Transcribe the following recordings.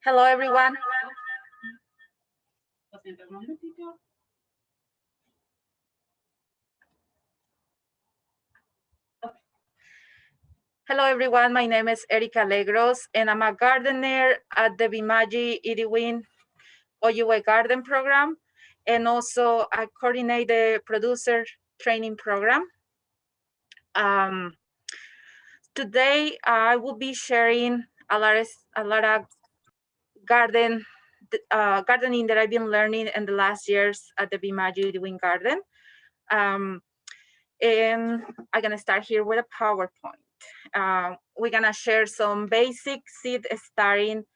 Hello, everyone. Hello, everyone. My name is Erika Legros, and I'm a gardener at the Bimaaji'idiwin OUA Garden Program, and also I coordinate the producer training program. Today, I will be sharing a lot of gardening that I've been learning in the last years at the Bimaaji'idiwin Garden. And I'm gonna start here with a PowerPoint. We're gonna share some basic seed starting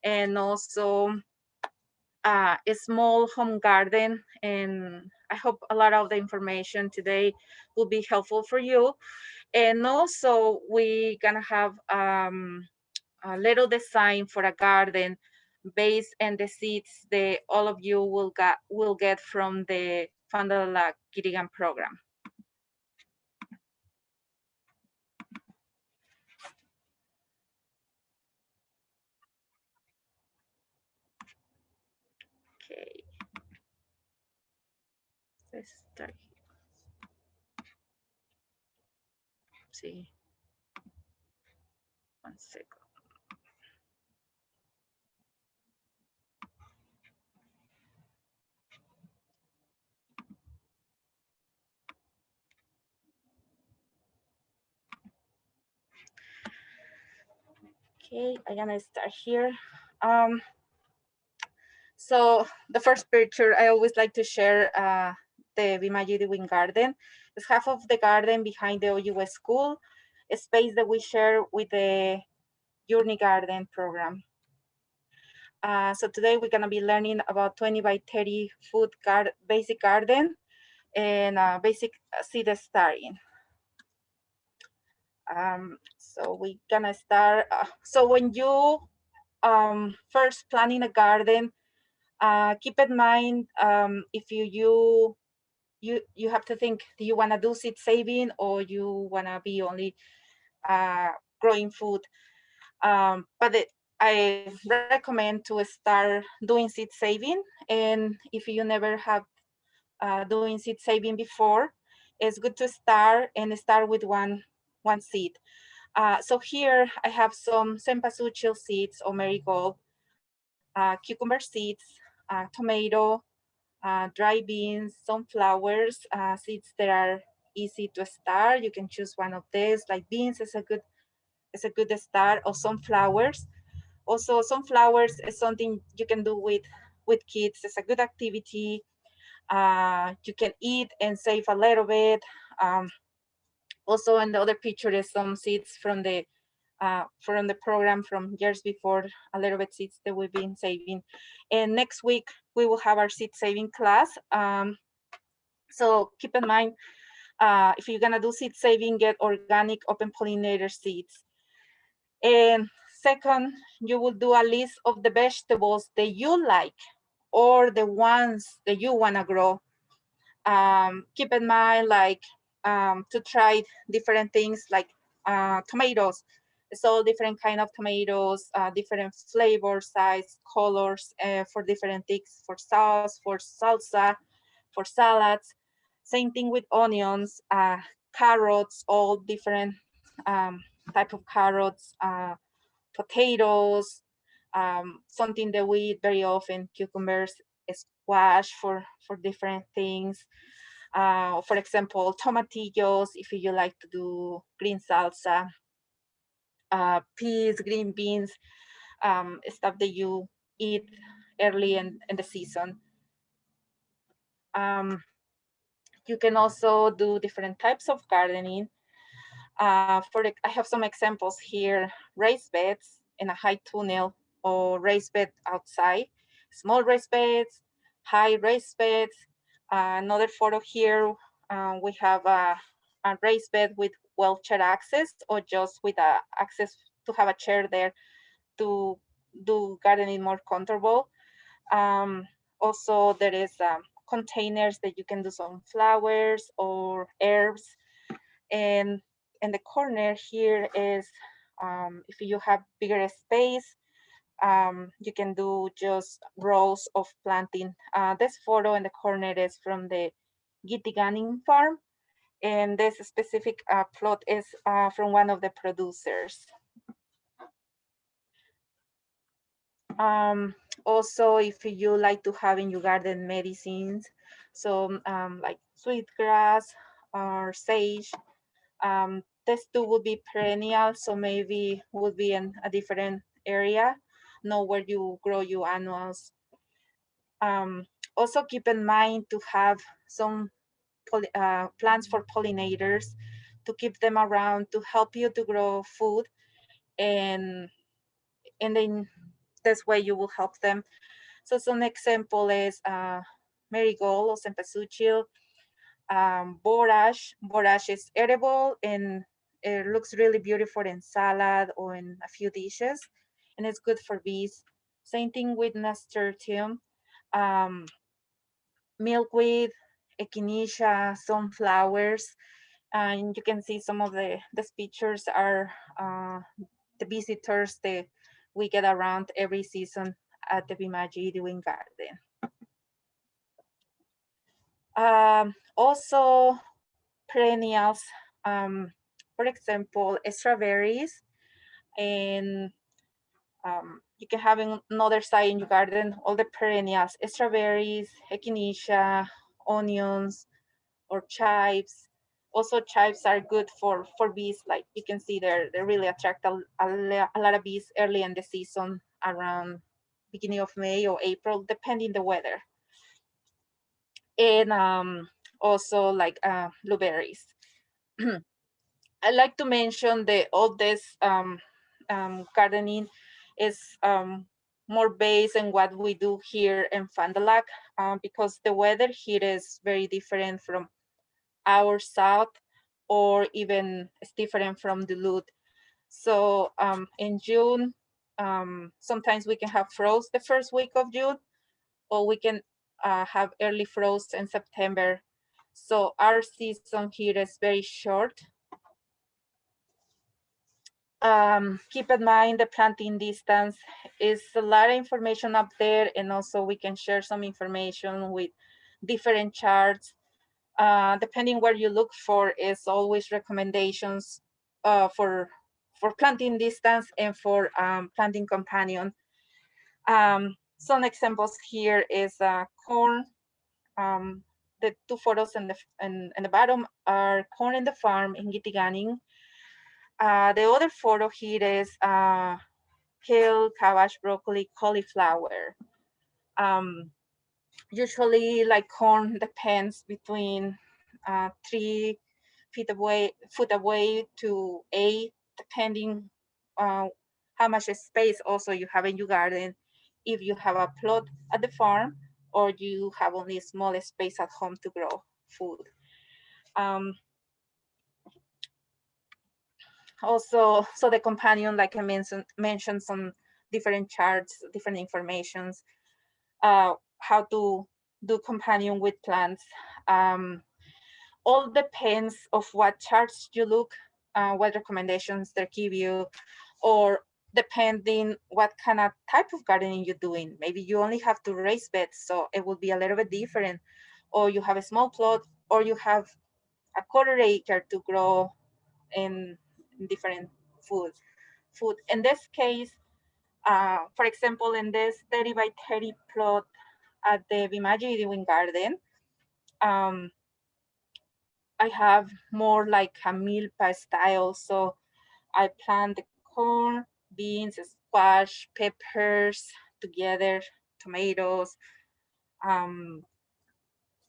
and also a small home garden. And I hope a lot of the information today will be helpful for you. And also we're gonna have a little design for a garden based on the seeds that all of you will get from the Gitigaan program. Okay. Let's start here. See. 1 second. Okay, I'm gonna start here. So the first picture I always like to share the Bimaaji'idiwin garden. It's half of the garden behind the OUS school, a space that we share with the Journey Garden program. So today we're gonna be learning about 20 by 30 foot basic garden and basic seed starting. So we're gonna start. So when you first planning a garden, keep in mind if you have to think, do you want to do seed saving or you want to be only growing food? But I recommend to start doing seed saving, and if you never have doing seed saving before, it's good to start with one seed. So here I have some cempasúchil seeds or marigold, cucumber seeds, tomato, dry beans, sunflowers, seeds that are easy to start. You can choose one of these, like beans is a good start, or sunflowers. Also, sunflowers is something you can do with kids. It's a good activity. You can eat and save a little bit. Also, in the other picture is some seeds from the program from years before, a little bit seeds that we've been saving. And next week, we will have our seed saving class. So keep in mind, if you're gonna do seed saving, get organic open pollinator seeds. And second, you will do a list of the vegetables that you like or the ones that you wanna grow. Keep in mind, like to try different things like tomatoes. So different kind of tomatoes, different flavor, size, colors for different things, for sauce, for salsa, for salads. Same thing with onions, carrots, all different type of carrots, potatoes, something that we eat very often, cucumbers, squash for different things. For example, tomatillos, if you like to do green salsa, peas, green beans, stuff that you eat early in the season. You can also do different types of gardening. I have some examples here: raised beds in a high tunnel or raised bed outside, small raised beds, high raised beds. Another photo here, we have a raised bed with wheelchair access or just with access to have a chair there to do gardening more comfortable. Also, there is containers that you can do some flowers or herbs. And in the corner here is, if you have bigger space, you can do just rows of planting. This photo in the corner is from the Gitigaan farm, and this specific plot is from one of the producers. Also, if you like to have in your garden medicines, so like sweetgrass or sage, this too would be perennial, so maybe would be in a different area, know where you grow your annuals. Also keep in mind to have some plants for pollinators, to keep them around to help you to grow food, and then this way you will help them. So some example is marigold or cempasúchil, borage. Borage is edible and it looks really beautiful in salad or in a few dishes, and it's good for bees. Same thing with nasturtium, um, milkweed, echinacea, sunflowers, and you can see some of the pictures are the visitors that we get around every season at the Bimaaji'idiwin garden. Also, perennials, for example, strawberries, and you can have another side in your garden all the perennials, strawberries, echinacea, onions, or chives. Also, chives are good for bees. Like you can see, they really attract a lot of bees early in the season, around beginning of May or April, depending the weather. And also like blueberries. I like to mention that all this gardening is more based on what we do here in Fond du Lac, because the weather here is very different from our south, or even it's different from Duluth. So in June, sometimes we can have frost the first week of June, or we can have early frost in September. So our season here is very short. Keep in mind the planting distance is a lot of information up there, and also we can share some information with different charts. Depending where you look for is always recommendations for planting distance and for planting companion. Some examples here is corn. The two photos in the bottom are corn in the farm in Gitigaan. The other photo here is kale, cabbage, broccoli, cauliflower. Usually, like corn depends between 3 feet away to 8, depending how much space also you have in your garden. If you have a plot at the farm, or you have only a small space at home to grow food. Also, so the companion, like I mentioned some different charts, different informations, how to do companion with plants. All depends of what charts you look, what recommendations they give you, or depending what kind of type of gardening you're doing. Maybe you only have to raise beds, so it will be a little bit different. Or you have a small plot, or you have a quarter acre to grow in different food. In this case, for example, in this 30 by 30 plot at the Bimaaji'idiwin garden, I have more like a milpa style. So I plant the corn, beans, squash, peppers together, tomatoes.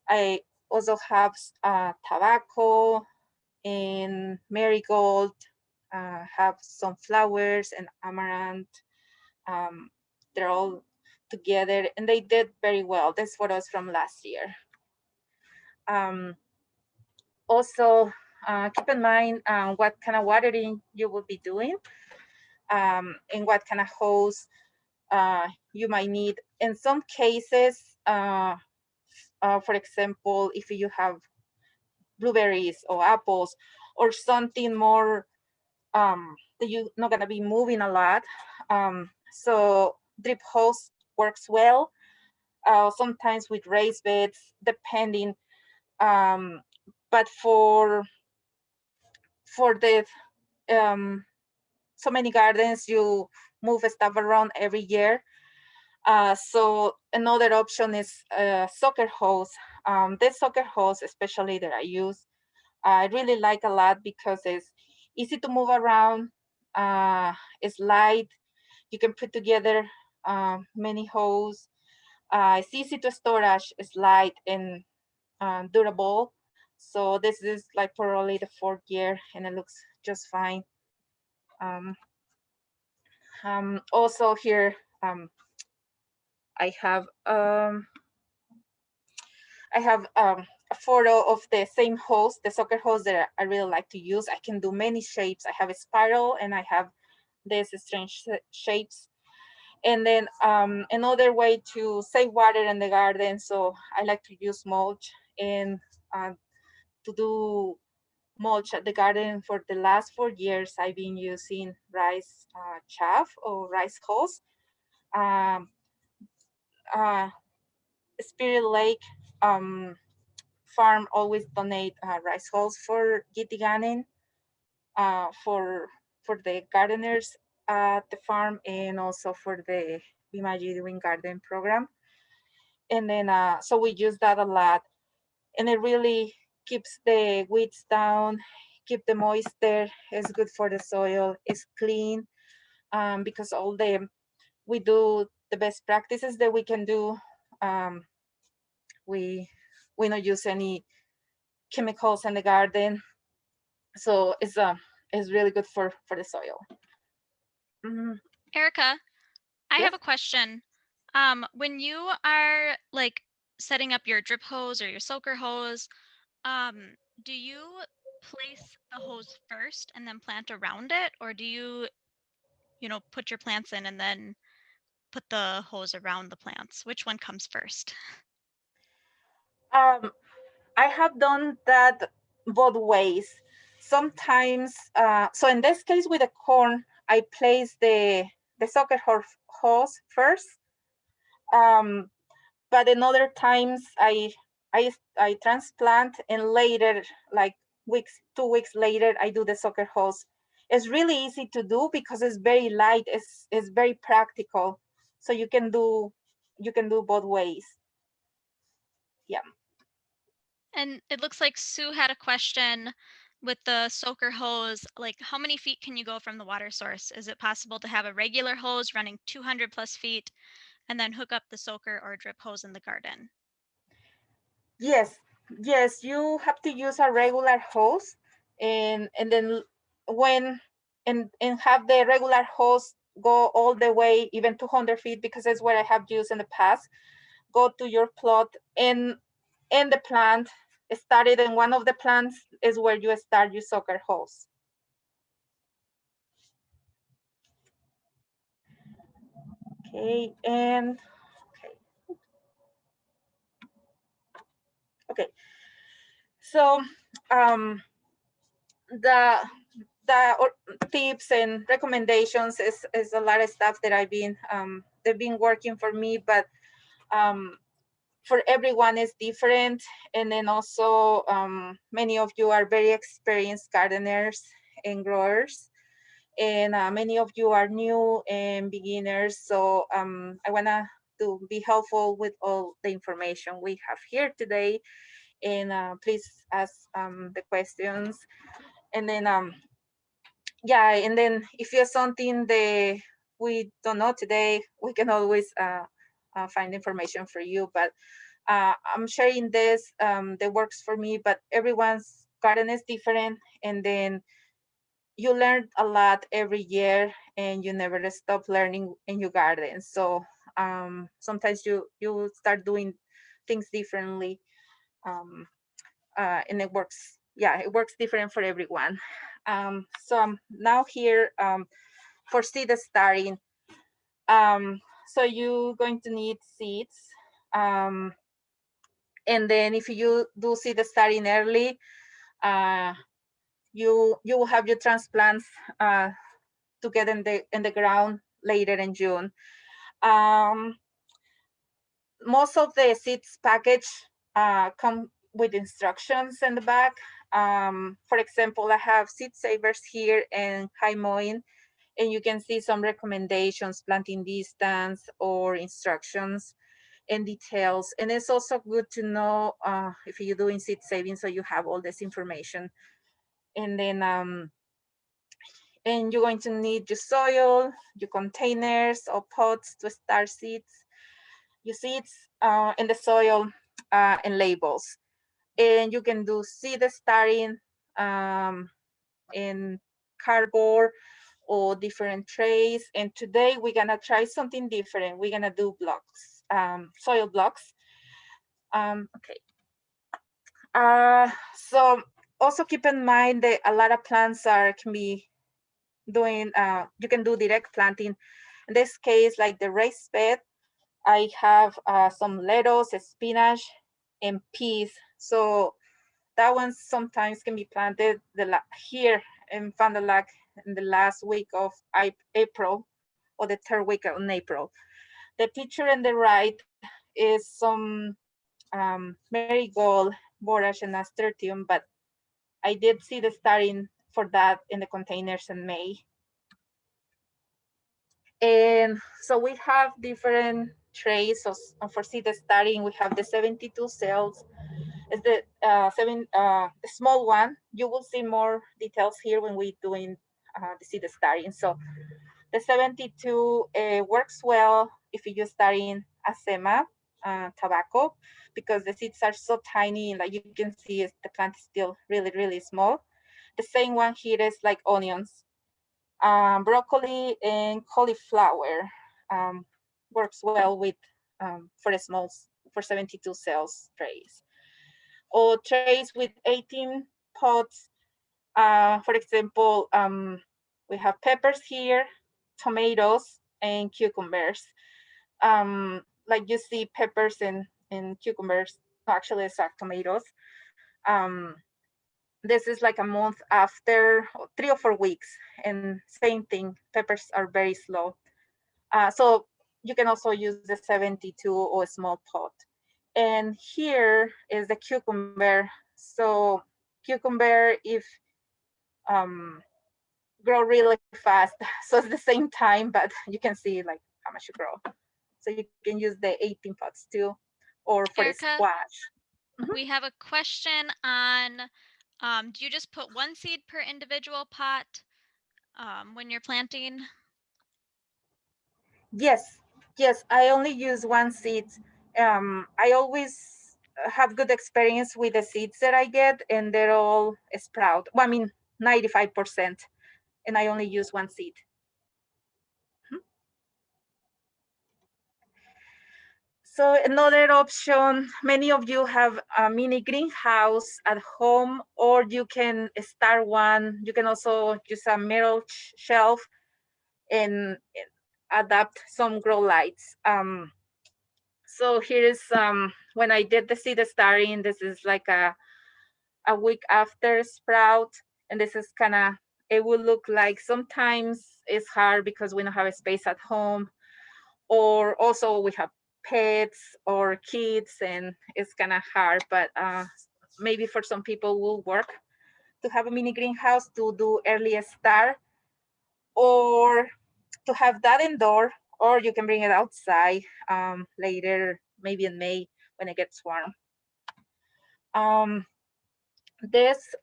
I also have tobacco and marigold, have some flowers and amaranth. They're all together and they did very well. This photo is from last year. Also, keep in mind what kind of watering you will be doing, and what kind of hose you might need. In some cases, for example, if you have blueberries or apples, or something more that you're not gonna be moving a lot. So drip hose works well. Sometimes with raised beds, depending. But for the so many gardens, you move stuff around every year. So another option is soccer hose. This soccer hose, especially that I use, I really like a lot because it's easy to move around. It's light. You can put together many hose. It's easy to storage. It's light and durable. So this is like probably the 4th year, and it looks just fine. Also here, I have a photo of the same hose, the soccer hose that I really like to use. I can do many shapes. I have a spiral and I have these strange shapes. And then another way to save water in the garden. So I like to use mulch, and to do mulch at the garden for the last 4 years, I've been using rice chaff or rice hulls. Um, Spirit Lake farm always donate rice hulls for Gitigaan, for the gardeners at the farm, and also for the Bimaaji'idiwin garden program. And then so we use that a lot, and it really keeps the weeds down, keep the moisture. It's good for the soil. It's clean, because we do the best practices that we can do. We don't use any chemicals in the garden, so it's really good for the soil. Mm-hmm. Erika, I Yes? have a question. When you are like setting up your drip hose or your soaker hose, do you place the hose first and then plant around it, or do you put your plants in and then put the hose around the plants? Which one comes first? I have done that both ways. Sometimes, so in this case with the corn, I place the soccer hose first. But in other times, I transplant, and later, like 2 weeks later, I do the soccer hose. It's really easy to do because it's very light. It's very practical, so you can do both ways. Yeah. And it looks like Sue had a question with the soaker hose. Like, how many feet can you go from the water source? Is it possible to have a regular hose running 200 plus feet and then hook up the soaker or drip hose in the garden? Yes, you have to use a regular hose, and then when and have the regular hose go all the way, even 200 feet, because that's what I have used in the past. Go to your plot, and in the plant, started in one of the plants is where you start your soaker hose. Okay, and okay. So the tips and recommendations is a lot of stuff that they've been working for me, but for everyone is different. And then also many of you are very experienced gardeners and growers, and many of you are new and beginners. So I wanna to be helpful with all the information we have here today, and please ask the questions. And then yeah, and then if there's something that we don't know today, we can always find information for you. But I'm sharing this that works for me, but everyone's garden is different, and then you learn a lot every year, and you never stop learning in your garden. So sometimes you start doing things differently, and it works. Yeah, it works different for everyone. So I'm now here for seed starting. So you're going to need seeds. And then if you do seed starting early, you will have your transplants to get in the ground later in June. Most of the seeds package come with instructions in the back. For example, I have seed savers here and high mowing, and you can see some recommendations, planting distance or instructions and details. And it's also good to know if you're doing seed saving, so you have all this information. And then and you're going to need your soil, your containers or pots to start seeds, your seeds in the soil, and labels. And you can do seed starting in cardboard or different trays. And today we're gonna try something different. We're gonna do blocks, soil blocks. Okay. So also keep in mind that a lot of plants can be doing, you can do direct planting. In this case, like the raised bed, I have some lettuce, spinach, and peas. So that one sometimes can be planted here in Fond du Lac in the last week of April or the third week in April. The picture on the right is some marigold, borage, and nasturtium, but I did see the starting for that in the containers in May. And so we have different trays. So for seed starting, we have the 72 cells. It's the small one. You will see more details here when we're doing the seed starting. So the 72 works well if you just start in acema, tobacco, because the seeds are so tiny and like you can see the plant is still really, really small. The same one here is like onions, broccoli and cauliflower works well with for the small, for 72 cells trays. Or trays with 18 pots. For example, we have peppers here, tomatoes, and cucumbers. Like you see peppers and cucumbers, actually it's like tomatoes. Um, this is like a month after, 3 or 4 weeks, and same thing, peppers are very slow. So you can also use the 72 or a small pot. And here is the cucumber. So cucumber, if um, grow really fast, so it's the same time, but you can see like how much you grow. So you can use the 18 pots too, or for the Erica, squash. Mhm. we have a question on do you just put one seed per individual pot when you're planting? Yes, yes, I only use one seed. I always have good experience with the seeds that I get, and they're all sprout. Well, I mean, 95%, and I only use one seed. Mhm. So another option, many of you have a mini greenhouse at home, or you can start one. You can also use a metal shelf and adapt some grow lights. So here is when I did the seed starting. This is like a week after sprout, and this is kind of, it will look like, sometimes it's hard because we don't have a space at home, or also we have pets or kids, and it's kind of hard. But maybe for some people will work to have a mini greenhouse to do early start, or to have that indoor, or you can bring it outside later, maybe in May when it gets warm. Um, this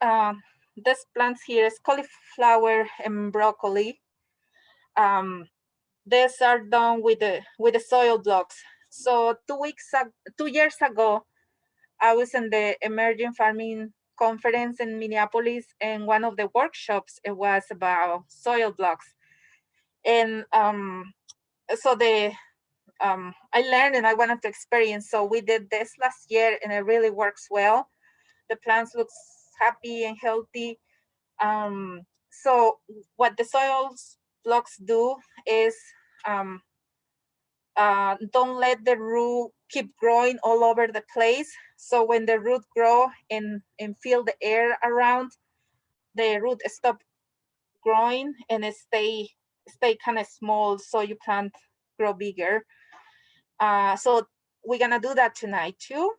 this plants here is cauliflower and broccoli. Um, these are done with the soil blocks. So 2 years ago, I was in the emerging farming conference in Minneapolis, and one of the workshops, it was about soil blocks. And so I learned and I wanted to experience. So we did this last year, and it really works well. The plants looks happy and healthy. So what the soil blocks do is um, don't let the root keep growing all over the place. So when the root grow and fill the air around, the root stop growing and it stay kind of small, so you plant grow bigger. So we're gonna do that tonight too.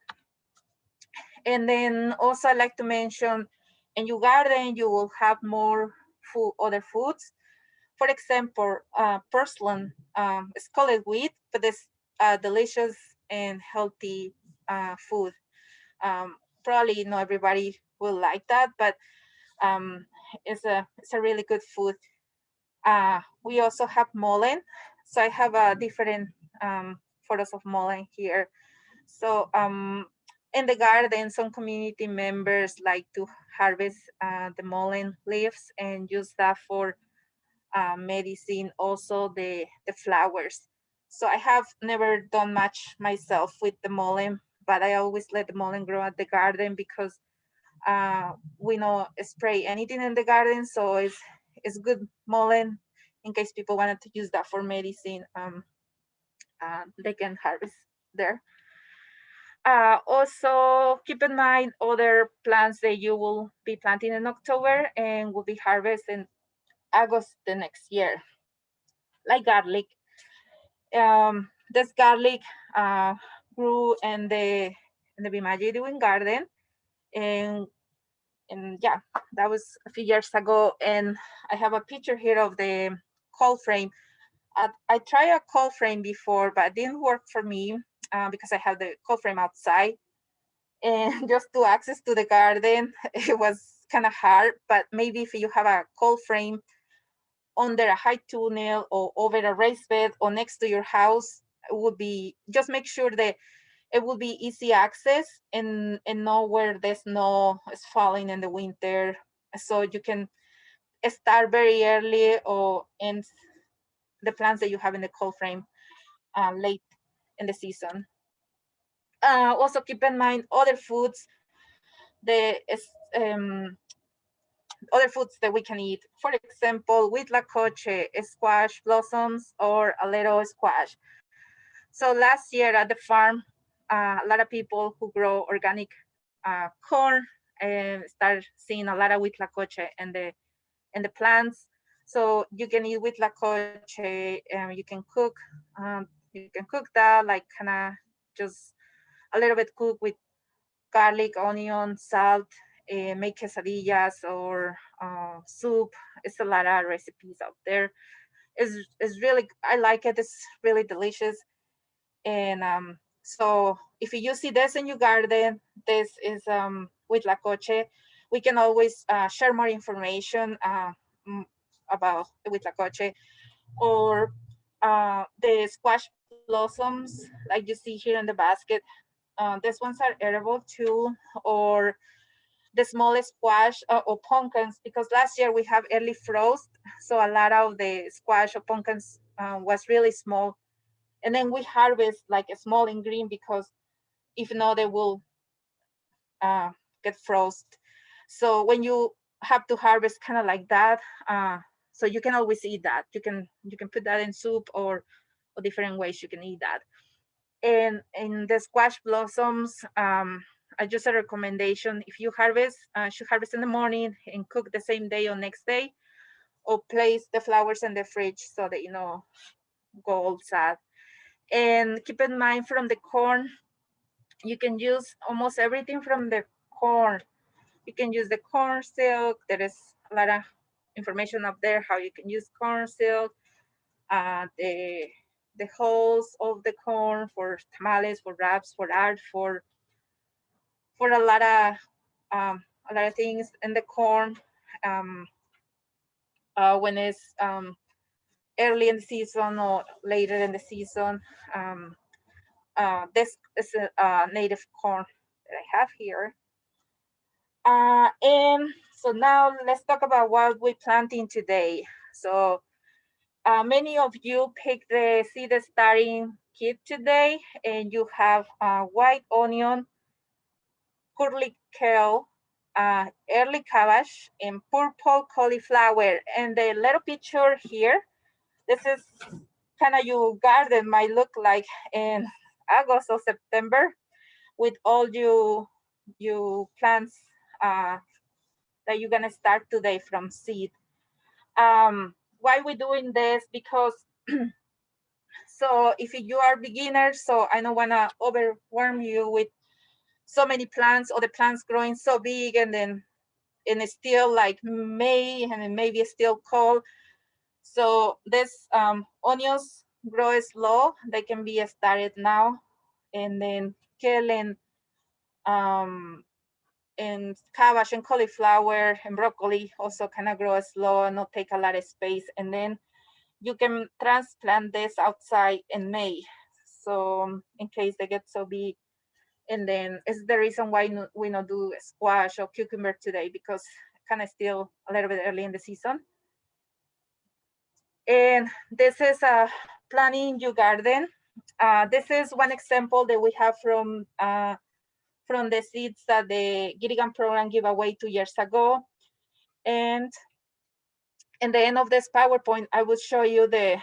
And then also I like to mention, in your garden you will have more other foods. For example, purslane, it's called wheat, but it's delicious and healthy food. Probably not everybody will like that, but um, it's a really good food. We also have mullein. So I have a different photos of mullein here. So in the garden, some community members like to harvest the mullein leaves and use that for medicine, also the flowers. So I have never done much myself with the mullein, but I always let the mullein grow at the garden because we don't spray anything in the garden, so it's good mullein in case people wanted to use that for medicine. They can harvest there. Also, keep in mind other plants that you will be planting in October and will be harvested in August the next year, like garlic. This garlic grew in the Bimaaji'idiwin garden, and yeah, that was a few years ago. And I have a picture here of the cold frame. I tried a cold frame before, but it didn't work for me because I have the cold frame outside, and just to access to the garden, it was kind of hard. But maybe if you have a cold frame under a high tunnel or over a raised bed or next to your house, it would be, just make sure that it will be easy access and know where the snow is falling in the winter, so you can start very early or end the plants that you have in the cold frame late in the season. Also keep in mind the um, other foods that we can eat. For example, Huitlacoche, squash blossoms, or a little squash. So last year at the farm, a lot of people who grow organic corn start seeing a lot of Huitlacoche in the plants. So you can eat Huitlacoche, you can cook. You can cook that like kind of just a little bit cook with garlic, onion, salt, make quesadillas or soup. It's a lot of recipes out there. It's really, I like it. It's really delicious. And so if you see this in your garden, this is with Lacoche. We can always share more information about with Lacoche, or the squash blossoms like you see here in the basket. These ones are edible too, or the smallest squash or pumpkins, because last year we have early frost, so a lot of the squash or pumpkins was really small, and then we harvest like a small and green because if not they will uh, get frost. So when you have to harvest kind of like that, so you can always eat that. You can put that in soup or different ways you can eat that. And in the squash blossoms, I just a recommendation: if you harvest, should harvest in the morning and cook the same day or next day, or place the flowers in the fridge so that go all sad. And keep in mind, from the corn, you can use almost everything from the corn. You can use the corn silk. There is a lot of information up there how you can use corn silk, the hulls of the corn for tamales, for wraps, for art, for a lot of things in the corn. Um, when it's early in the season or later in the season. Um, this is a native corn that I have here. And so now let's talk about what we're planting today. So many of you picked the seed starting kit today, and you have white onion, curly kale, early cabbage, and purple cauliflower. And the little picture here, this is kind of your garden might look like in August or September with all you plants that you're gonna start today from seed. Why we doing this? Because so if you are beginners, so I don't wanna overwhelm you with so many plants or the plants growing so big and it's still like May and maybe it's still cold. So this onions grow slow. They can be started now, and then kale um, and cabbage and cauliflower and broccoli also kind of grow slow and not take a lot of space. And then you can transplant this outside in May. So in case they get so big, and then it's the reason why we not do squash or cucumber today, because kind of still a little bit early in the season. And this is a planning your garden. This is one example that we have from the seeds that the Gitigaan program gave away 2 years ago. And in the end of this PowerPoint, I will show you the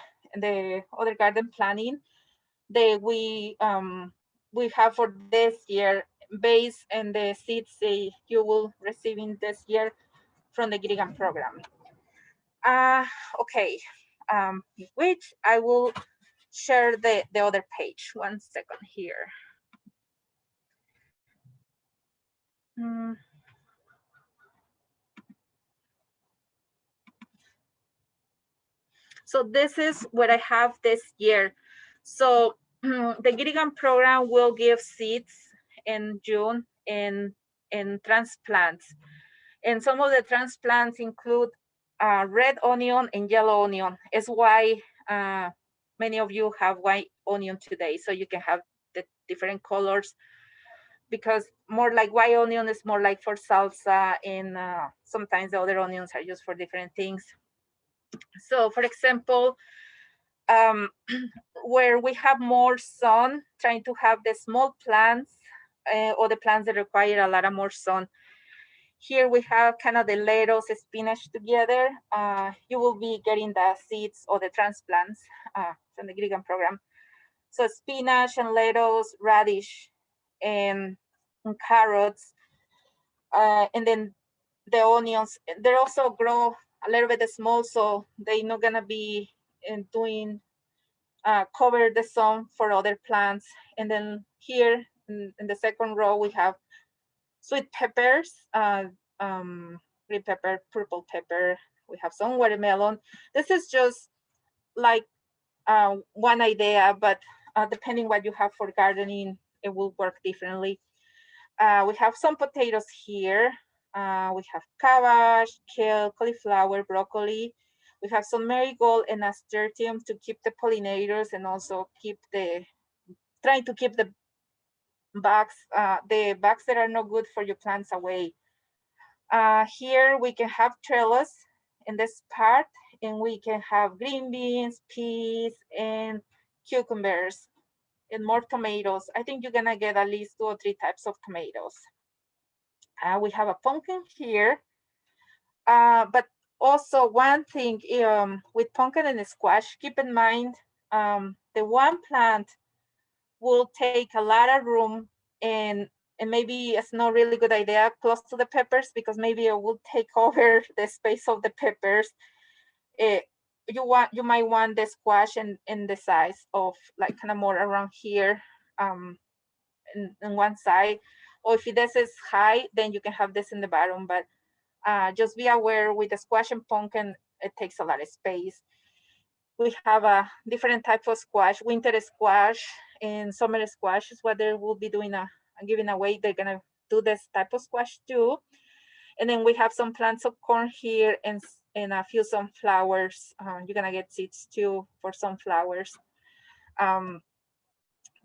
other garden planning that we have for this year based on the seeds you will receive in this year from the Gitigaan program. Okay, which I will share the other page. 1 second here. Mm. So this is what I have this year. So the Gitigaan program will give seeds in June in transplants. And some of the transplants include red onion and yellow onion. It's why many of you have white onion today. So you can have the different colors, because more like white onion is more like for salsa, and sometimes the other onions are used for different things. So for example, um, where we have more sun, trying to have the small plants or the plants that require a lot of more sun. Here we have kind of the lettuce, spinach together. You will be getting the seeds or the transplants from the Gitigaan program. So spinach and lettuce, radish, and carrots, and then the onions. They also grow a little bit small, so they're not gonna be doing cover the sun for other plants. And then here in the second row, we have sweet peppers, green pepper, purple pepper. We have some watermelon. This is just like one idea, but depending what you have for gardening, it will work differently. We have some potatoes here. We have cabbage, kale, cauliflower, broccoli. We have some marigold and nasturtium to keep the pollinators and also trying to keep the bugs that are not good for your plants away. Here we can have trellis in this part, and we can have green beans, peas, and cucumbers, and more tomatoes. I think you're gonna get at least 2 or 3 types of tomatoes. We have a pumpkin here, but also one thing with pumpkin and squash, keep in mind the one plant will take a lot of room, and maybe it's not really good idea close to the peppers, because maybe it will take over the space of the peppers. It, you might want the squash in the size of like kind of more around here, in one side, or if this is high, then you can have this in the bottom. But just be aware with the squash and pumpkin, it takes a lot of space. We have a different type of squash, winter squash and summer squash is what they will be doing giving away. They're gonna do this type of squash too. And then we have some plants of corn here and a few sunflowers. You're gonna get seeds too for sunflowers. Um,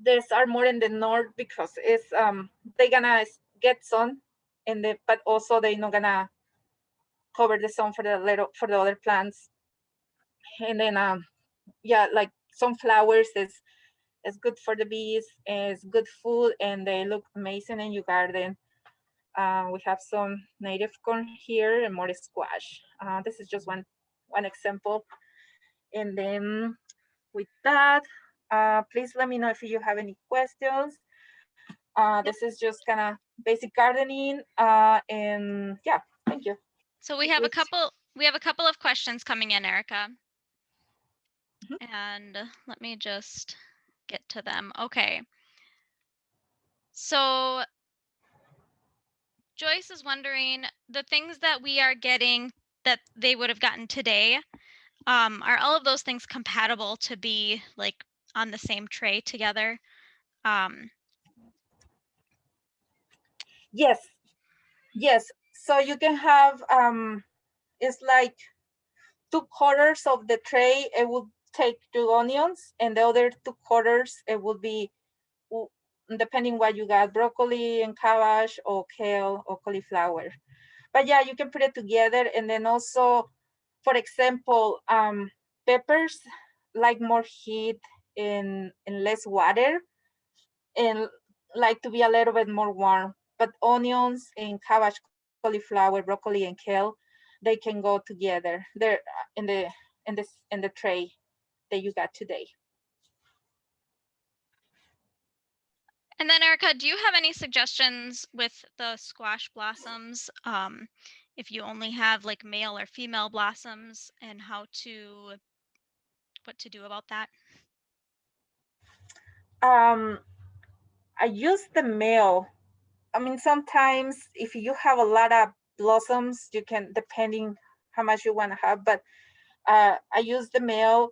these are more in the north because it's they're gonna get sun, but also they're not gonna cover the sun for the other plants. And then yeah, like sunflowers is good for the bees, it's good food, and they look amazing in your garden. We have some native corn here and more squash. This is just one example. And then with that, please let me know if you have any questions. This is just kind of basic gardening, and yeah. Thank you. So we have a couple of questions coming in, Erika. And let me just get to them. Okay. So Joyce is wondering, the things that we are getting that they would have gotten today, are all of those things compatible to be like on the same tray together? Yes, yes. So you can have it's like 2/4 of the tray. It will take 2 onions, and the other 2/4 it will be, depending what you got, broccoli and cabbage or kale or cauliflower. But yeah, you can put it together, and then also, for example, peppers like more heat and less water, and like to be a little bit more warm. But onions and cabbage, cauliflower, broccoli, and kale, they can go together. They're in the tray that you got today. And then Erika, do you have any suggestions with the squash blossoms? If you only have like male or female blossoms, and what to do about that? Um, I use the male. I mean, sometimes if you have a lot of blossoms, you can, depending how much you want to have, but I use the male,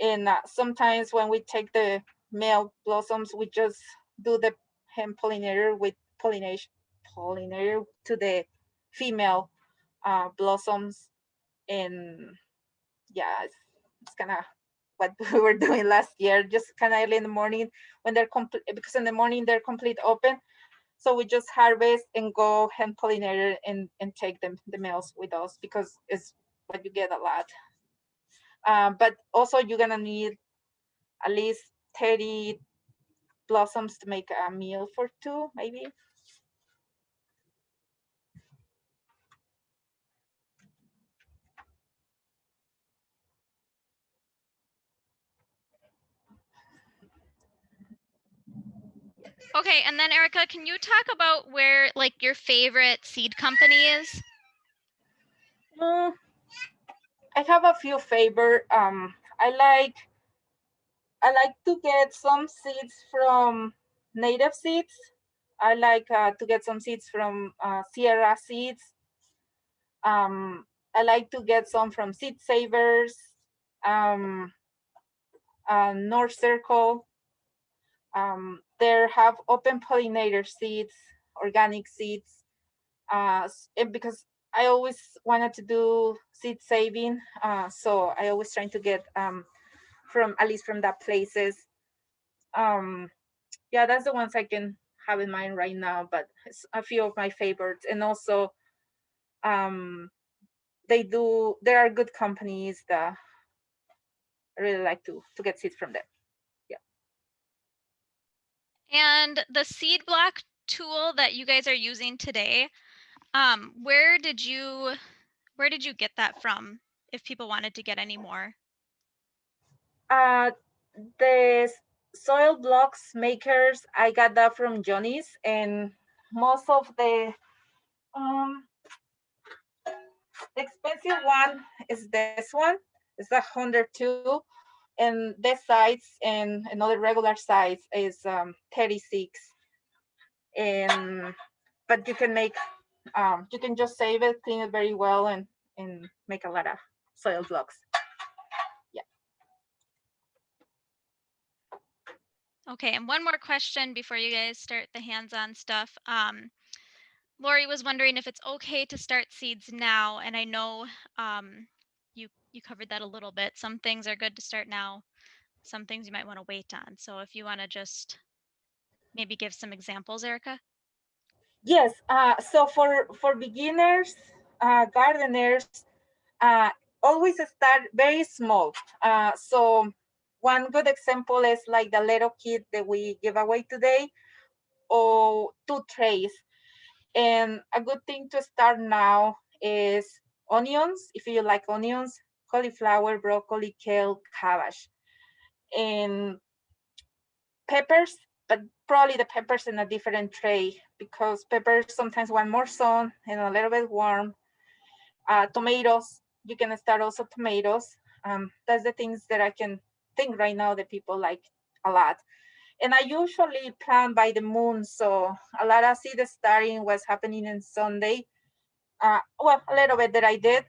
and sometimes when we take the male blossoms, we just do the hand pollinator with pollinator to the female blossoms, and yeah, it's kind of what we were doing last year, just kind of early in the morning when they're complete, because in the morning they're complete open. So we just harvest and go hand pollinator and take them the males with us, because it's what you get a lot. But also you're gonna need at least 30 blossoms to make a meal for two, maybe. Okay, and then Erika, can you talk about where like your favorite seed company is? Mm, I have a few favorite. I like to get some seeds from Native Seeds. I like to get some seeds from Sierra Seeds. I like to get some from Seed Savers, um, North Circle. There have open pollinator seeds, organic seeds, because I always wanted to do seed saving, so I always trying to get from, at least from that places. Um, yeah, that's the ones I can have in mind right now, but it's a few of my favorites. And also, um, there are good companies that I really like to get seeds from them. Yeah. And the seed block tool that you guys are using today, where did you get that from, if people wanted to get any more? The soil blocks makers, I got that from Johnny's, and most of the um, expensive one is this one. It's a 102, and this size and another regular size is 36. And but you can just save it, clean it very well, and make a lot of soil blocks. Yeah. Okay, and one more question before you guys start the hands-on stuff. Lori was wondering if it's okay to start seeds now, and I know you covered that a little bit. Some things are good to start now, some things you might want to wait on. So if you want to just maybe give some examples, Erika. Yes. So for beginners, gardeners, always start very small. So one good example is like the little kit that we give away today, or 2 trays. And a good thing to start now is onions, if you like onions, cauliflower, broccoli, kale, cabbage, and peppers, but probably the peppers in a different tray, because peppers sometimes want more sun and a little bit warm. Tomatoes, you can start also tomatoes. That's the things that I can think right now that people like a lot. And I usually plan by the moon, so a lot of seed starting was happening on Sunday. Well, a little bit that I did,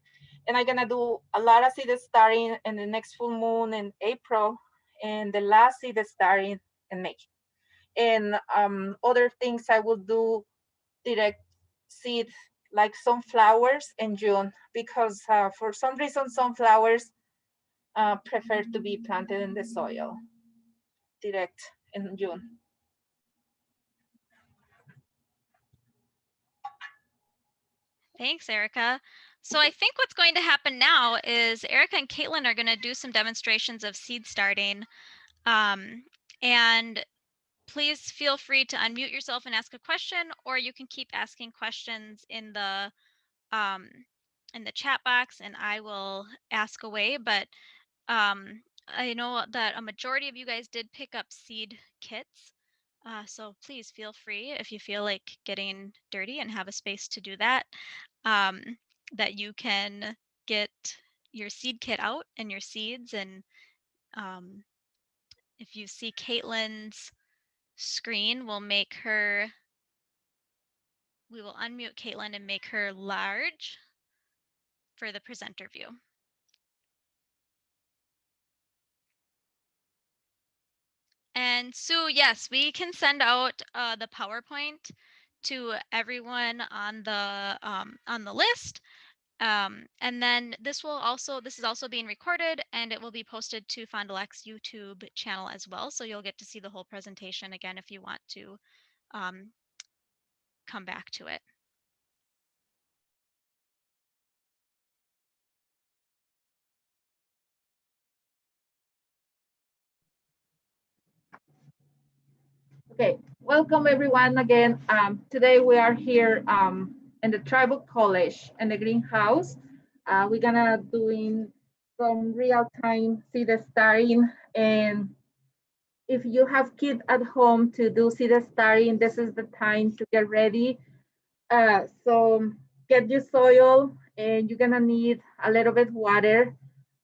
and I'm gonna do a lot of seed starting in the next full moon in April, and the last seed starting in May. And other things I will do direct seed like sunflowers in June, because for some reason sunflowers prefer to be planted in the soil direct in June. Thanks, Erika. So I think what's going to happen now is Erika and Kaitlyn are going to do some demonstrations of seed starting. And please feel free to unmute yourself and ask a question, or you can keep asking questions in the chat box and I will ask away. But I know that a majority of you guys did pick up seed kits. So please feel free if you feel like getting dirty and have a space to do that, that you can get your seed kit out and your seeds. And if you see Kaitlyn's screen, we will unmute Kaitlyn and make her large for the presenter view. And Sue, yes, we can send out the PowerPoint to everyone on the list. And then this is also being recorded and it will be posted to Fond du Lac's YouTube channel as well. So you'll get to see the whole presentation again if you want to come back to it. Okay, welcome everyone again. Today we are here in the Tribal College in the greenhouse. We're gonna doing some real-time seed starting, and if you have kids at home to do seed starting, this is the time to get ready. So get your soil, and you're gonna need a little bit water,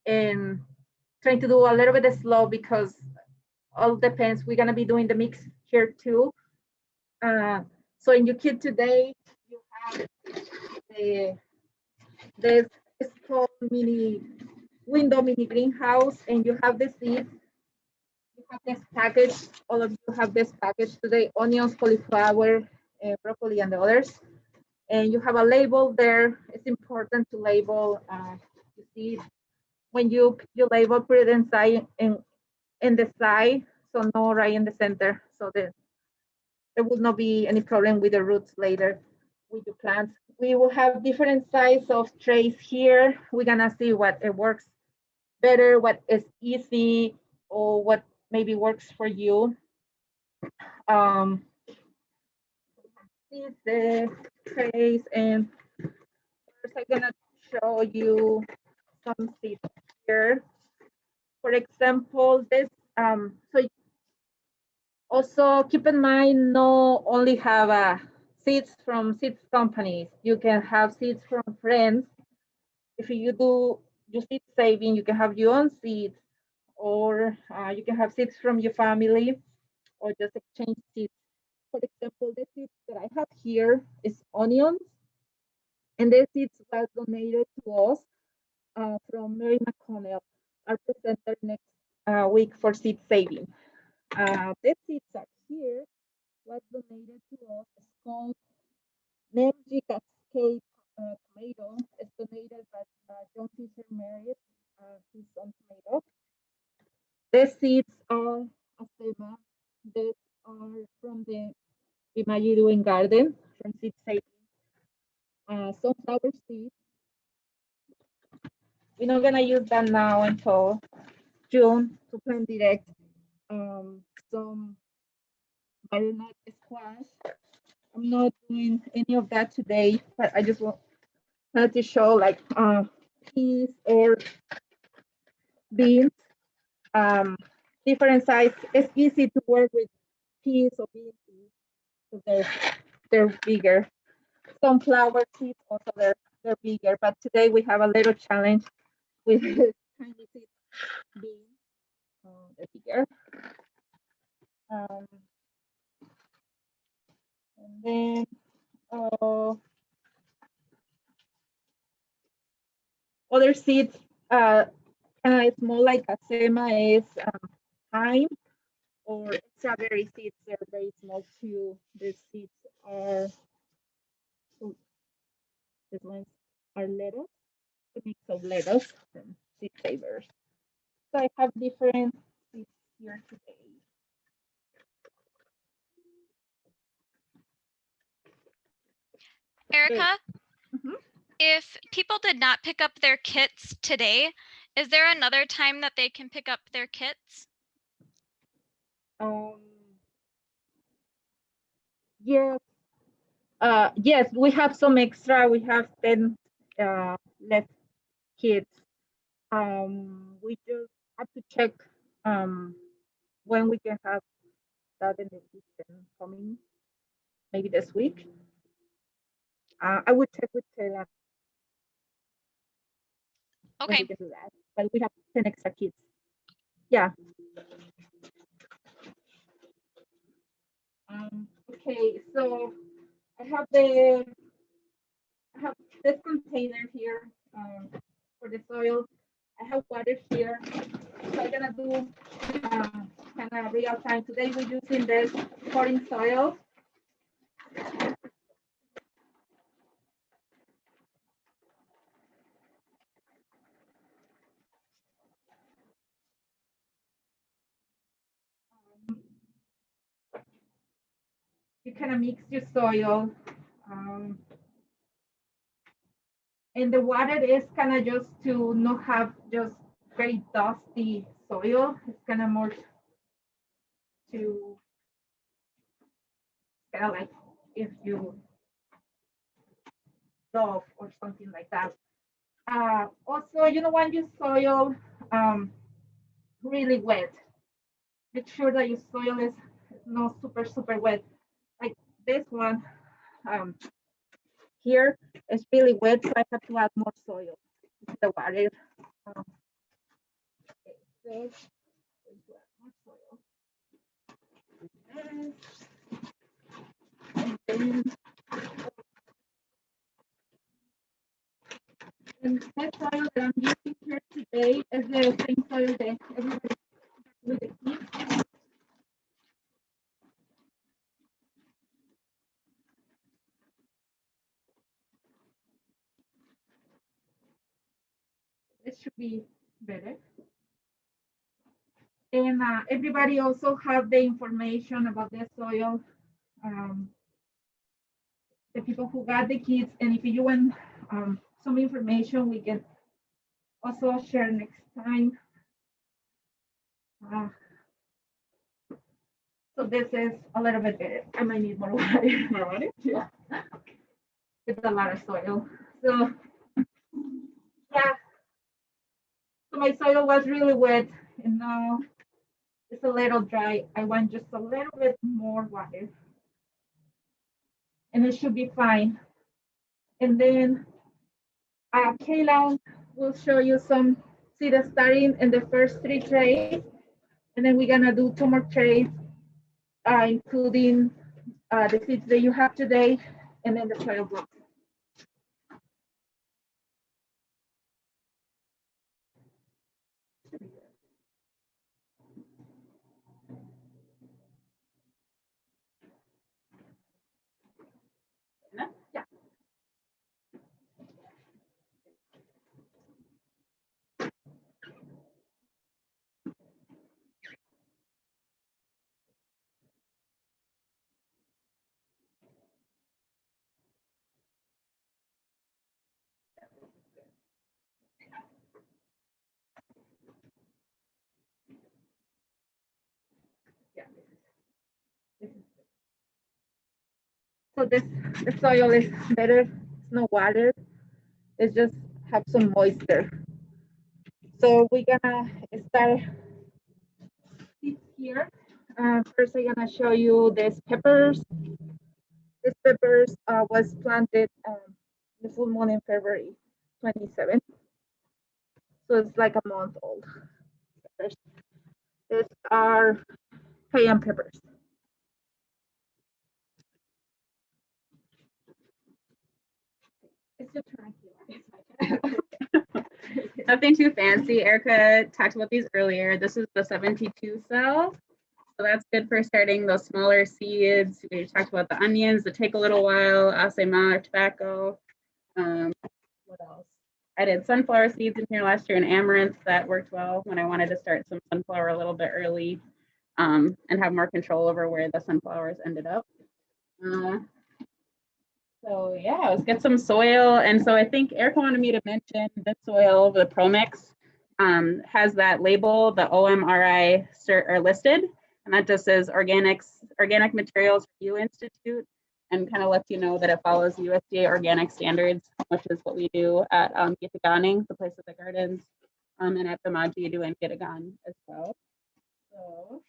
and trying to do a little bit slow because all depends. We're gonna be doing the mix here too. So in your kit today, you have this small mini window mini greenhouse, and you have the seeds. You have this package. All of you have this package today: onions, cauliflower, broccoli, and the others. And you have a label there. It's important to label the seed. When you label, put it inside in the side, so no right in the center, so that there will not be any problem with the roots later with your plants. We will have different size of trays here. We're gonna see what it works better, what is easy, or what maybe works for you. These the trays, and first I'm gonna show you some seeds here. For example, this so also keep in mind, no only have seeds from seeds companies. You can have seeds from friends. If you do your seed saving, you can have your own seeds, or you can have seeds from your family, or just exchange seeds. For example, the seeds that I have here is onions, and the seeds were donated to us from Mary McConnell, our presenter next week for seed saving. The seeds are here, was donated to us. It's called Nemji Cascade tomato. It's donated by John Fisher Marriott, his own tomato. The seeds are Acema. These are from the Bimaaji'idiwin garden from seed saving. Sunflower seeds. We're not gonna use that now until June to plant direct. Some butternut squash. I'm not doing any of that today, but I just wanted to show like peas or beans, different size. It's easy to work with peas or beans because they're bigger. Sunflower seeds also there. they're bigger. But today we have a little challenge with tiny seed beans. They're bigger. Um, and then other seeds, kind of small like acema is thyme, or strawberry seeds. They're very small too. These seeds are, oh, these ones are lettuce, a mix of lettuce and seed savers. So I have different seeds here today. Erika, Mhm. if people did not pick up their kits today, is there another time that they can pick up their kits? Um, yes, yes, we have some extra. We have 10 left kits. We just have to check um, when we can have that in the kitchen coming, maybe this week. I would check with Kayla when we Okay. can do that. But we have 10 extra kits. Yeah. Okay, so I have this container here for the soil. I have water here. So I'm gonna do kind of real time. Today we're using this pouring soil. You kind of mix your soil. Um, and the water is kind of just to not have just very dusty soil. It's kind of more to kind of like if you dove or something like that. Also, you don't want your soil really wet. Make sure that your soil is not super wet. Like this one um, here is really wet, so I have to add more soil to the water. Um, okay, so I'm going to add more soil. And then and this soil that I'm using here today is the same soil that everybody with the kids. It should be better. And everybody also have the information about the soil, um, the people who got the kits. And if you want some information, we can also share next time. Uh, so this is a little bit better. I might need more water. More water? Yeah. It's a lot of soil. So yeah, so my soil was really wet and now it's a little dry. I want just a little bit more water and it should be fine. And then Kayla will show you some seed starting in the first 3 trays. And then we're gonna do 2 more trays, including the seeds that you have today, and then the soil blocks. Yeah. Yeah. So this the soil is better. It's no water. It's just have some moisture. So we're gonna start seeds here. First, I'm gonna show you these peppers. These peppers was planted. The full moon in February 27th. So it's like a month old. Peppers. These are cayenne peppers. It's your turn. Nothing too fancy. Erica talked about these earlier. This is the 72 cell. So that's good for starting those smaller seeds. We talked about the onions that take a little while, acema or tobacco. What else? I did sunflower seeds in here last year and amaranth. That worked well when I wanted to start some sunflower a little bit early and have more control over where the sunflowers ended up. So yeah, let's get some soil. And so I think Erica wanted me to mention the soil, the ProMix has that label, the OMRI are listed, and that just says organic materials review institute, and kind of lets you know that it follows USDA organic standards, which is what we do at Gitigaan, the place of the gardens, and at Bimaaji'idiwin Gitigaan as well. So,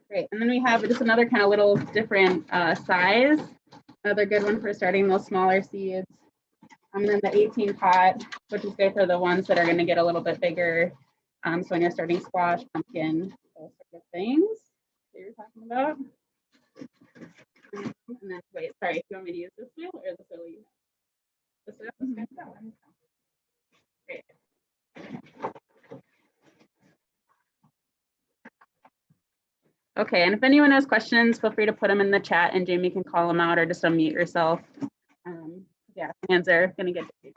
great. And then we have just another kind of little different size. Another good one for starting those smaller seeds. And then the 18 pot, which is good for the ones that are going to get a little bit bigger. So when you're starting squash, pumpkin, those sort of things that you're talking about. And then, wait, sorry, do you want me to use this soil or the soil you have? The soil? Great. Okay, and if anyone has questions, feel free to put them in the chat and Jamie can call them out or just unmute yourself. Yeah, hands are going to get big.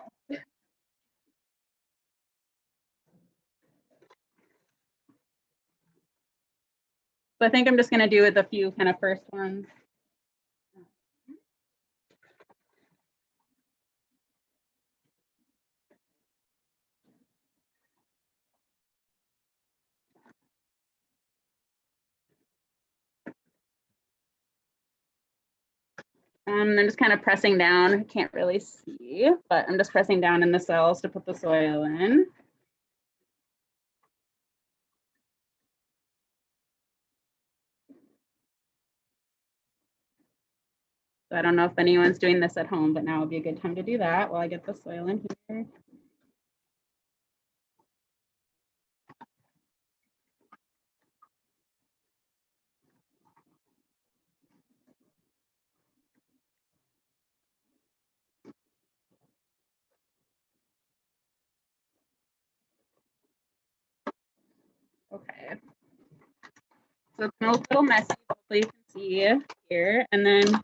So I think I'm just going to do with a few kind of first ones. I'm just kind of pressing down. I can't really see, but I'm just pressing down in the cells to put the soil in. So I don't know if anyone's doing this at home, but now would be a good time to do that while I get the soil in here. Okay. So it's a little messy, hopefully you can see here. And then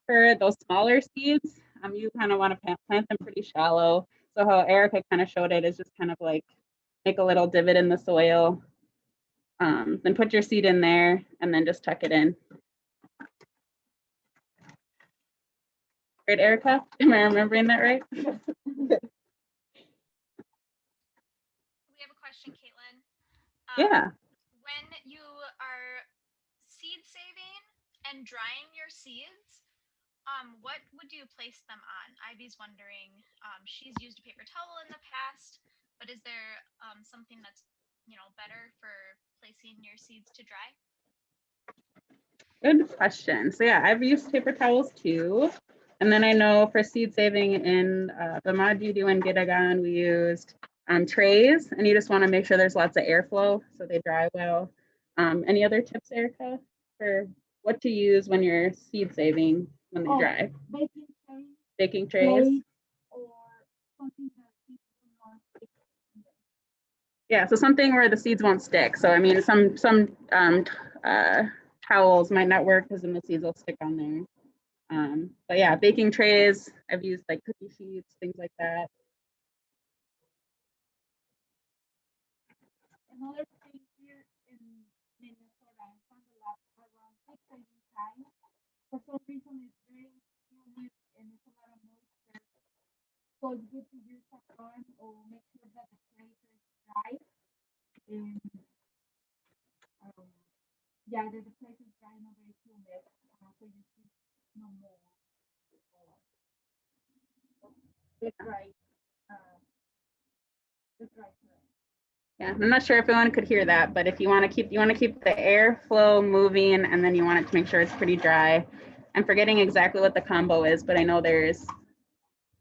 for those smaller seeds, you kind of want to plant them pretty shallow. So how Erica kind of showed it is just kind of like make a little divot in the soil, then put your seed in there and then just tuck it in. Right, Erica? Am I remembering that right? We have a question, Kaitlyn. Yeah. When you are seed saving and drying your seeds, what would you place them on? Ivy's wondering. She's used a paper towel in the past, but is there something that's better for placing your seeds to dry? Good question. So yeah, I've used paper towels too. And then I know for seed saving in Bimaaji'idiwin Gitigaan, we used trays, and you just want to make sure there's lots of airflow so they dry well. Any other tips, Erica, for what to use when you're seed saving when they dry? Baking trays. Or something that yeah, so something where the seeds won't stick. So I mean, some towels might not work because then the seeds will stick on there. But yeah, baking trays, I've used like cookie sheets, things like that. Another thing here in Minnesota, I found a lot around 6 times. For some reason, it's very humid and it's a lot of moisture. So it's good to use a gun or make sure that the place is dry. And yeah, that the place is dry and not very humid. So you see no more. That's right. That's right. Yeah, I'm not sure if anyone could hear that, but if you want to keep the airflow moving, and then you want it to make sure it's pretty dry. I'm forgetting exactly what the combo is, but I know there's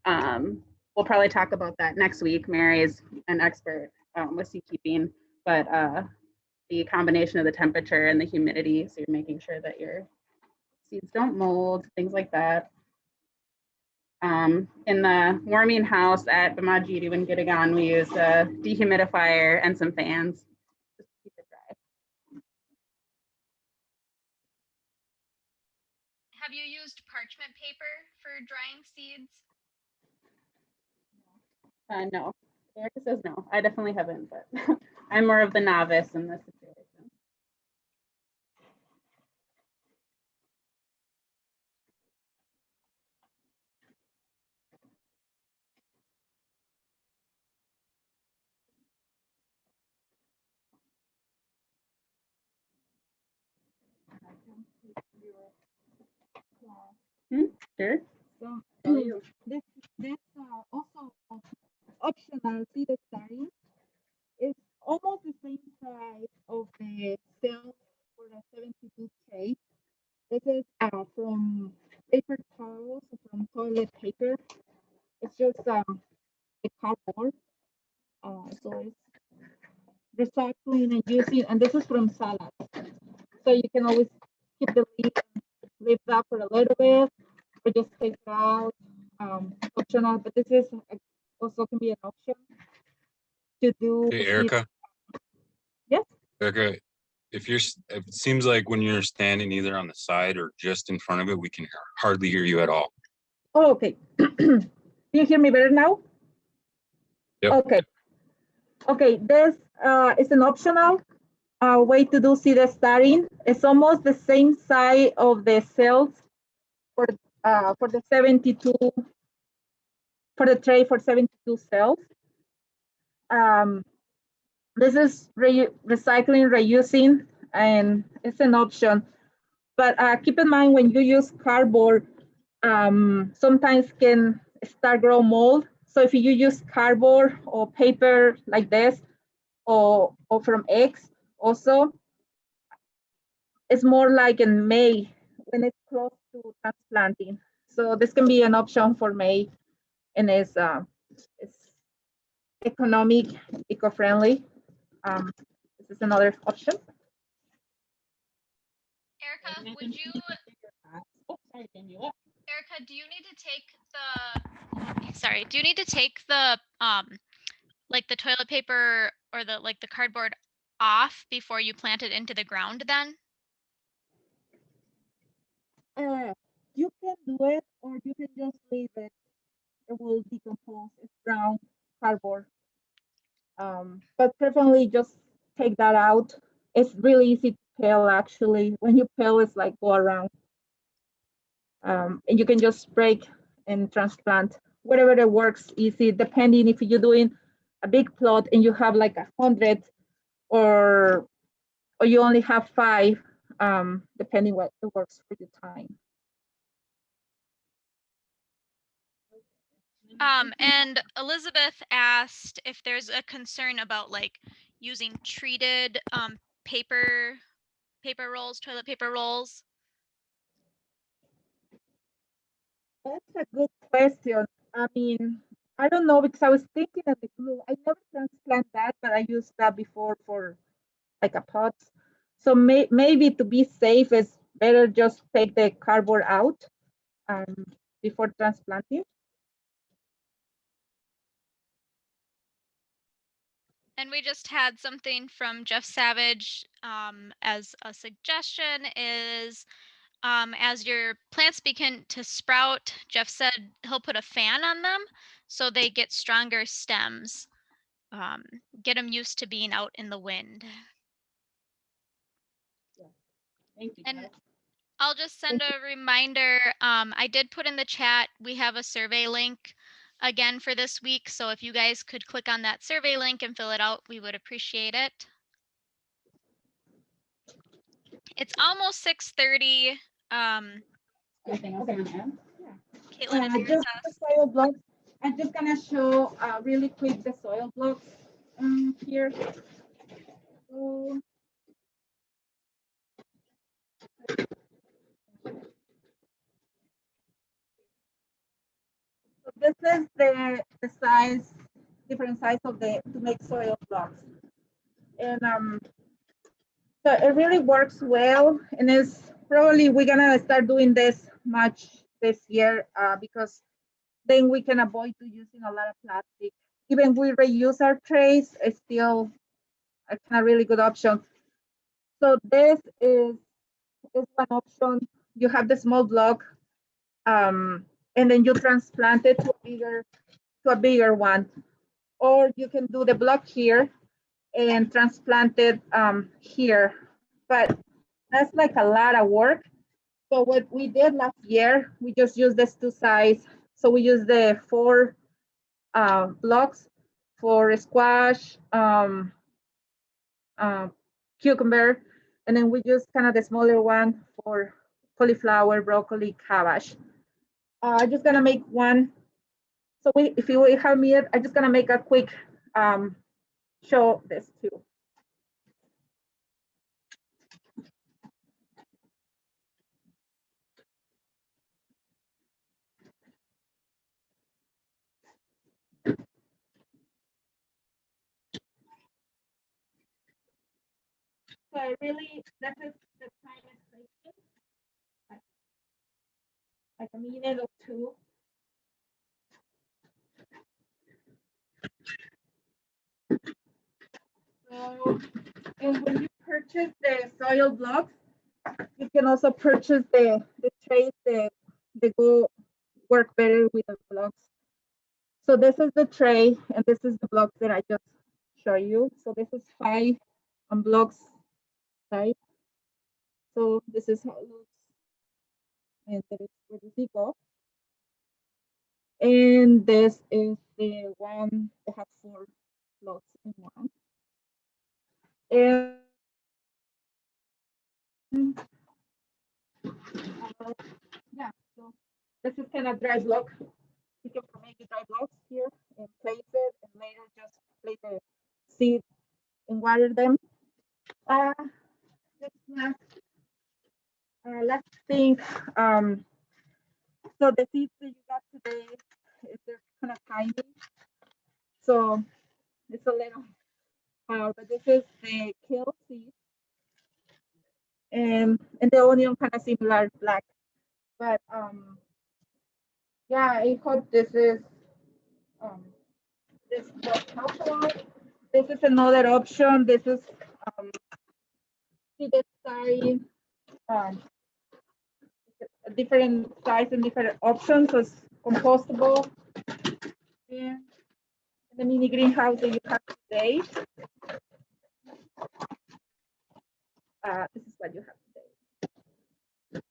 we'll probably talk about that next week. Mary is an expert with beekeeping, but the combination of the temperature and the humidity, so you're making sure that your seeds don't mold, things like that. In the warming house at Bimaaji'idiwin, Gitigaan, we use a dehumidifier and some fans just to keep it dry. Have you used parchment paper for drying seeds? No, Erika says no. I definitely haven't, but I'm more of the novice in this situation. Sure. So this also optional seed starting is almost the same size of the cells for the 72K. This is from paper towels, from toilet paper. It's just a cardboard. So it's recycling and using, and this is from salad. So you can always keep the lid and leave that for a little bit, or just take it out. Optional, but this is also can be an option to do. Hey, Erika. Yes. Erika, it seems like when you're standing either on the side or just in front of it, we can hardly hear you at all. Oh, okay. Can you hear me better now? Yep. Okay. Okay, this is an optional way to do seed starting. It's almost the same size of the cells for the 72, for the tray for 72 cells. This is recycling, reusing, and it's an option. But keep in mind when you use cardboard, sometimes can start grow mold. So if you use cardboard or paper like this, or from eggs also, it's more like in May when it's close to transplanting. So this can be an option for May, and it's economic, eco-friendly. This is another option. Erika, would you? Oh, sorry, Erika, do you need to take the? Sorry, do you need to take the like the toilet paper or the cardboard off before you plant it into the ground? Then. You can do it, or you can just leave it. It will decompose. It's brown cardboard. But preferably just take that out. It's really easy to peel actually. When you peel, it's like go around. And you can just break and transplant whatever that works easy, depending if you're doing a big plot and you have like 100 or you only have 5, depending what works for your time. And Elizabeth asked if there's a concern about like using treated paper rolls, toilet paper rolls. That's a good question. I mean, I don't know because I was thinking of the glue. I never transplant that, but I used that before for like a pot. So maybe to be safe, it's better just take the cardboard out before transplanting. And we just had something from Jeff Savage as a suggestion is as your plants begin to sprout, Jeff said he'll put a fan on them so they get stronger stems. Get them used to being out in the wind. Yeah. Thank you. And I'll just send a reminder. I did put in the chat, we have a survey link again for this week. So if you guys could click on that survey link and fill it out, we would appreciate it. It's almost 6:30. Anything else you want to add? Kaitlyn and Just Erika. the soil blocks. I'm just gonna show really quick the soil blocks. here. So, this is the size, different size of the to make soil blocks, and so it really works well, and it's probably we're gonna start doing this much this year because then we can avoid to using a lot of plastic. Even we reuse our trays, it's still a kind of really good option. So this is one option. You have the small block, and then you transplant it to a bigger one, or you can do the block here and transplant it here. But that's like a lot of work. So what we did last year, we just used this two sides. So we used the 4 blocks for squash, cucumber, and then we use kind of the smaller one for cauliflower, broccoli, cabbage. I'm just gonna make one. So if you have me, I'm just gonna make a quick show this too. So I really, that is the time is taking, like a minute or two. So, and when you purchase the soil blocks, you can also purchase the trays that go work better with the blocks. So this is the tray, and this is the blocks that I just show you. So this is 5 blocks size. So this is how it looks, and there is where the go. And this is the one that has 4 blocks in one. And yeah, so this is kind of dry block. You can make the dry blocks here and place it, and later just place the seed and water them. Uh, last thing. So the seeds that you got today, they're kind of tiny. So it's a little hard, but this is the kale seed, and the onion kind of similar black. But yeah, I hope um this was helpful. This is another option. This is seeded size, um, different size and different options. So it's compostable. And the mini greenhouse that you have today, this is what you have today.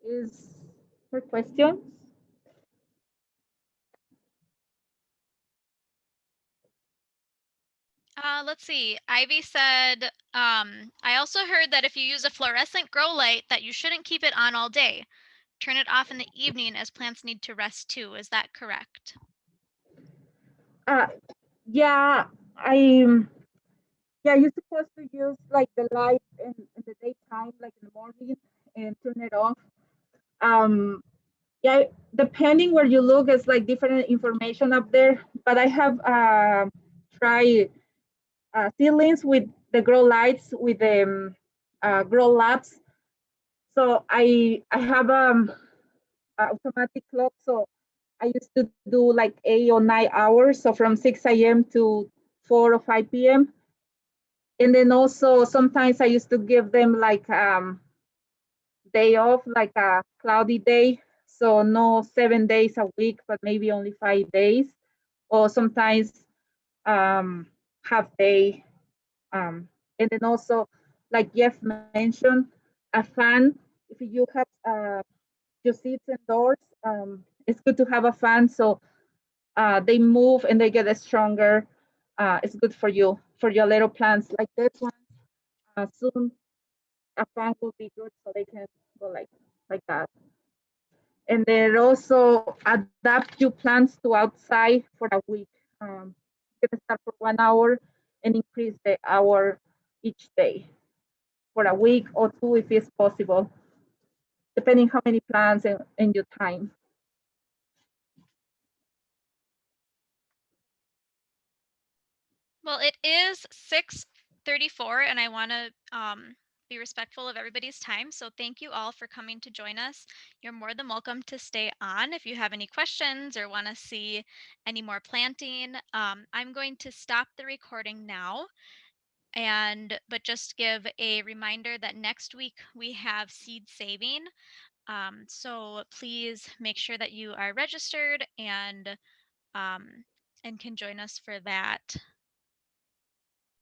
Is for questions? Let's see. Ivy said, I also heard that if you use a fluorescent grow light that you shouldn't keep it on all day. Turn it off in the evening as plants need to rest too. Is that correct? Yeah, you're supposed to use like the light in the daytime, like in the morning, and turn it off. Yeah, depending where you look, it's like different information up there. But I have tried seedlings with the grow lights with the grow labs. So I have automatic clock. So I used to do like 8 or 9 hours. So from 6 a.m. to 4 or 5 p.m. And then also sometimes I used to give them like day off, like a cloudy day. So no 7 days a week, but maybe only 5 days. Or sometimes half day. And then also, like Jeff mentioned, a fan. If you have your seats indoors, it's good to have a fan so they move and they get stronger. It's good for you, for your little plants like this one. Soon a fan will be good so they can go like that. And then also adapt your plants to outside for a week. You can start for 1 hour and increase the hour each day for a week or two if it's possible, depending how many plants and your time. Well, it is 6:34, and I want to be respectful of everybody's time. So thank you all for coming to join us. You're more than welcome to stay on if you have any questions or want to see any more planting. I'm going to stop the recording now, but just give a reminder that next week we have seed saving. So please make sure that you are registered and can join us for that.